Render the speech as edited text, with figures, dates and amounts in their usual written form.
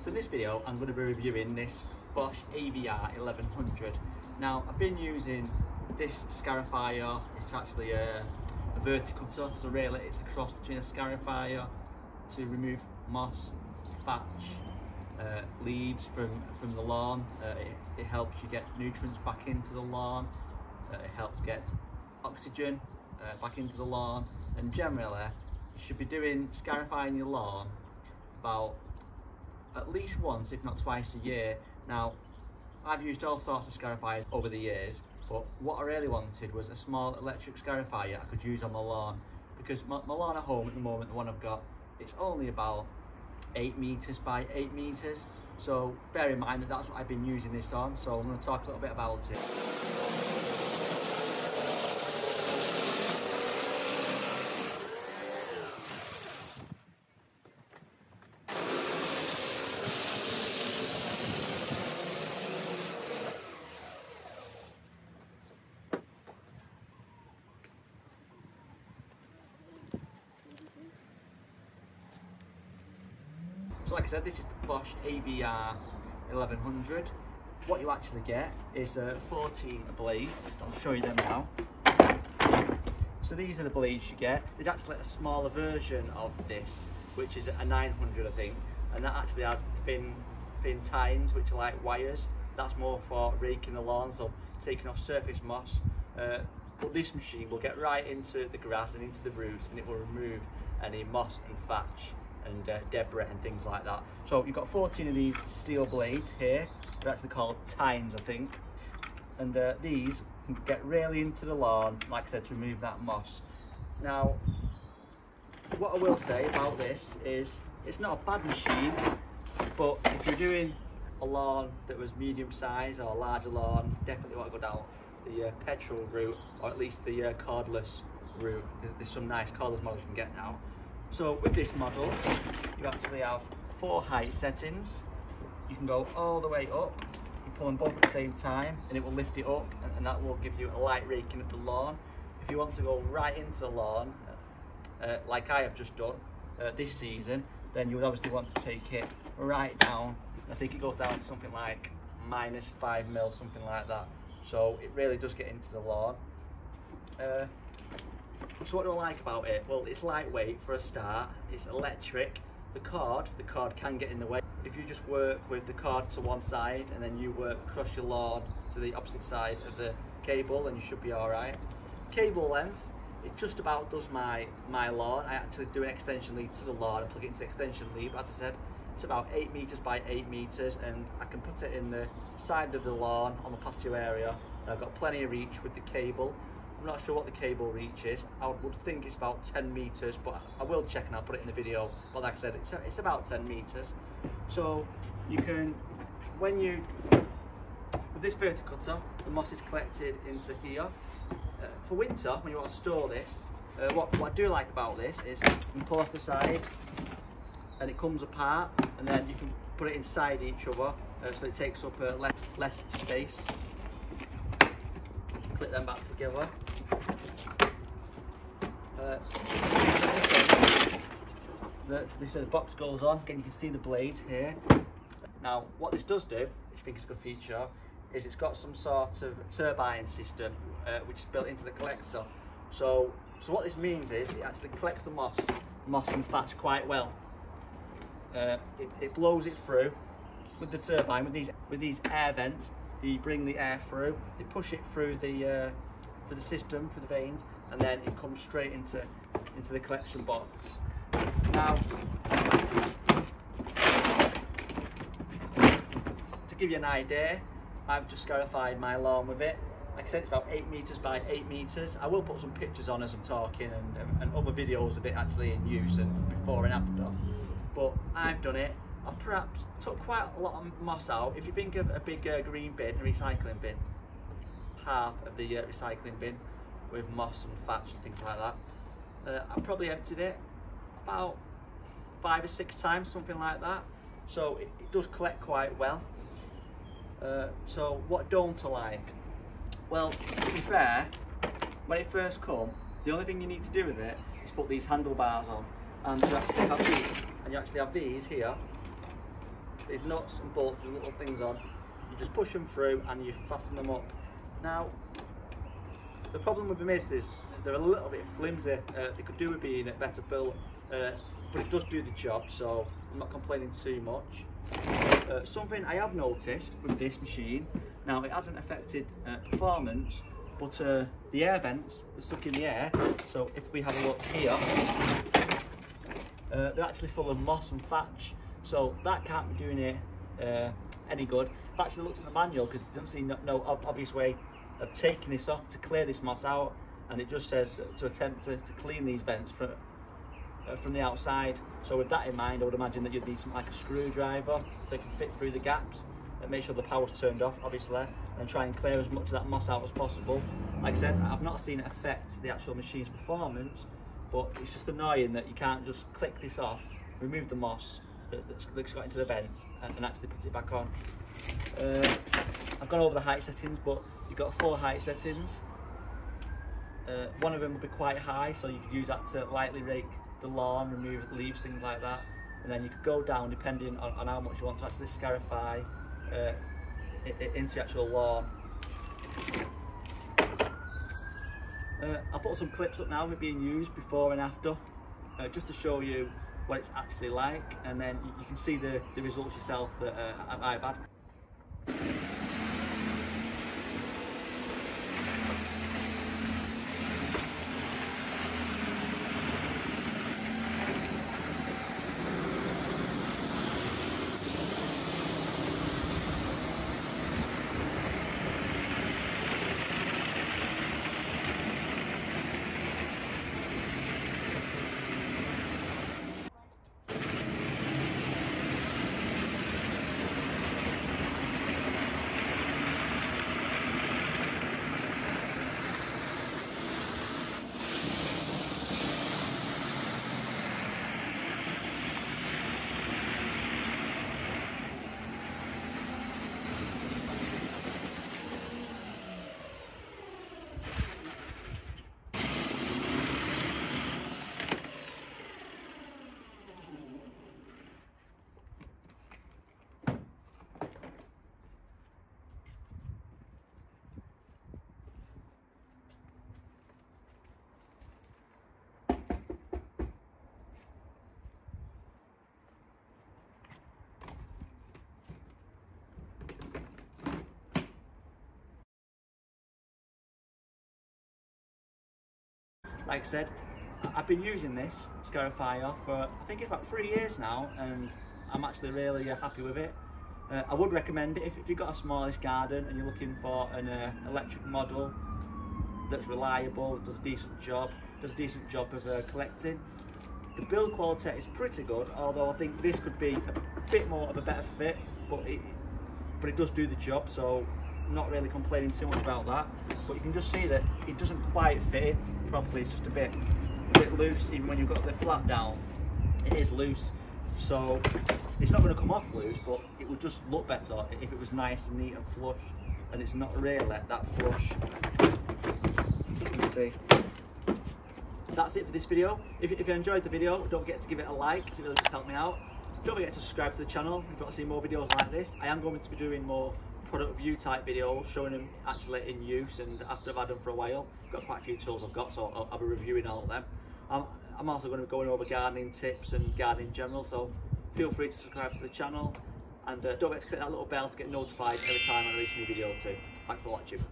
So in this video I'm going to be reviewing this Bosch AVR 1100. Now I've been using this scarifier. It's actually a verticutter, so really it's a cross between a scarifier to remove moss, thatch, leaves from the lawn. It helps you get nutrients back into the lawn. It helps get oxygen back into the lawn, and generally you should be doing scarifying your lawn about at least once, if not twice a year. Now I've used all sorts of scarifiers over the years, but what I really wanted was a small electric scarifier I could use on my lawn, because my lawn at home at the moment, the one I've got, it's only about 8 meters by 8 meters. So bear in mind that that's what I've been using this on. So I'm going to talk a little bit about it. So like I said, this is the Bosch AVR 1100. What you actually get is 14 blades. I'll show you them now. So these are the blades you get. There's actually a smaller version of this, which is a 900 I think, and that actually has thin tines, which are like wires. That's more for raking the lawn, so taking off surface moss. But this machine will get right into the grass and into the roots, and it will remove any moss and thatch and debris and things like that. So you've got 14 of these steel blades here. They're actually called tines I think, and these can get really into the lawn, like I said, to remove that moss. Now what I will say about this is it's not a bad machine, but if you're doing a lawn that was medium size or a larger lawn, you definitely want to go down the petrol route, or at least the cordless route. There's some nice cordless models you can get now. So with this model, you actually have 4 height settings. You can go all the way up, you pull them both at the same time, and it will lift it up, and that will give you a light raking of the lawn. If you want to go right into the lawn, like I have just done this season, then you would obviously want to take it right down. I think it goes down to something like -5 mil, something like that. So it really does get into the lawn. So what do I like about it? Well, it's lightweight for a start, it's electric. The cord can get in the way. If you just work with the cord to one side and then you work across your lawn to the opposite side of the cable, then you should be alright. Cable length, it just about does my lawn. I actually do an extension lead to the lawn and plug it into the extension lead, but as I said, it's about 8 meters by 8 meters, and I can put it in the side of the lawn on the patio area, and I've got plenty of reach with the cable. I'm not sure what the cable reach is. I would think it's about 10 meters, but I will check and I'll put it in the video. But like I said, it's about 10 meters. So you can, with this verticutter, the moss is collected into here. For winter, when you want to store this, what I do like about this is you can pull off the side and it comes apart, and then you can put it inside each other, so it takes up less space. Clip them back together. This is where the box goes on. Again, you can see the blades here. Now, what this does do, which I think is a good feature, is it's got some sort of turbine system which is built into the collector. So what this means is it actually collects the moss and thatch quite well. It blows it through with the turbine, with these air vents. They bring the air through, they push it through the system, through the vanes, and then it comes straight into the collection box. Now, to give you an idea, I've just scarified my lawn with it. Like I said, it's about 8 meters by 8 meters. I will put some pictures on as I'm talking, and other videos of it actually in use, and before and after. But I've done it. I perhaps took quite a lot of moss out. If you think of a big green bin, a recycling bin, half of the recycling bin with moss and thatch and things like that, I probably emptied it about 5 or 6 times, something like that. So it does collect quite well. So what don't I like? Well, to be fair, when it first comes, the only thing you need to do with it is put these handlebars on, and you actually have these here, these nuts and bolts with little things on. You just push them through and you fasten them up. Now, the problem with them is they're a little bit flimsy. They could do with being better built, but it does do the job, so I'm not complaining too much. Something I have noticed with this machine, now it hasn't affected performance, but the air vents are stuck in the air. So if we have a look here, they're actually full of moss and thatch, so that can't be doing it any good. I've actually looked at the manual because it doesn't see no obvious way of taking this off to clear this moss out, and it just says to attempt to clean these vents from the outside. So with that in mind, I would imagine that you'd need something like a screwdriver that can fit through the gaps and make sure the power's turned off, obviously, and try and clear as much of that moss out as possible. Like I said, I've not seen it affect the actual machine's performance, but it's just annoying that you can't just click this off, remove the moss that's got into the vents, and actually put it back on. I've gone over the height settings, but you've got 4 height settings. One of them will be quite high, so you could use that to lightly rake the lawn, remove leaves, things like that. And then you could go down depending on how much you want to actually scarify into the actual lawn. I'll put some clips up now of it being used before and after, just to show you what it's actually like, and then you can see the results yourself that I've had. Like I said, I've been using this scarifier for, I think it's about 3 years now, and I'm actually really happy with it. I would recommend it if you've got a smallish garden and you're looking for an electric model that's reliable, does a decent job of collecting. The build quality is pretty good, although I think this could be a bit more of a better fit, but it does do the job, so I'm not really complaining too much about that. But you can just see that it doesn't quite fit properly, it's just a bit loose. Even when you've got the flap down, it is loose, so it's not going to come off loose, but it would just look better if it was nice and neat and flush, and it's not really that flush. You can see. That's it for this video. If you enjoyed the video, don't forget to give it a like, because it really just helped me out. Don't forget to subscribe to the channel if you want to see more videos like this. I am going to be doing more product review type videos, showing them actually in use and after I've had them for a while. I've got quite a few tools I've got, so I'll be reviewing all of them. I'm also going to be going over gardening tips and gardening in general, so feel free to subscribe to the channel, and don't forget to click that little bell to get notified every time I release a new video too. Thanks for watching.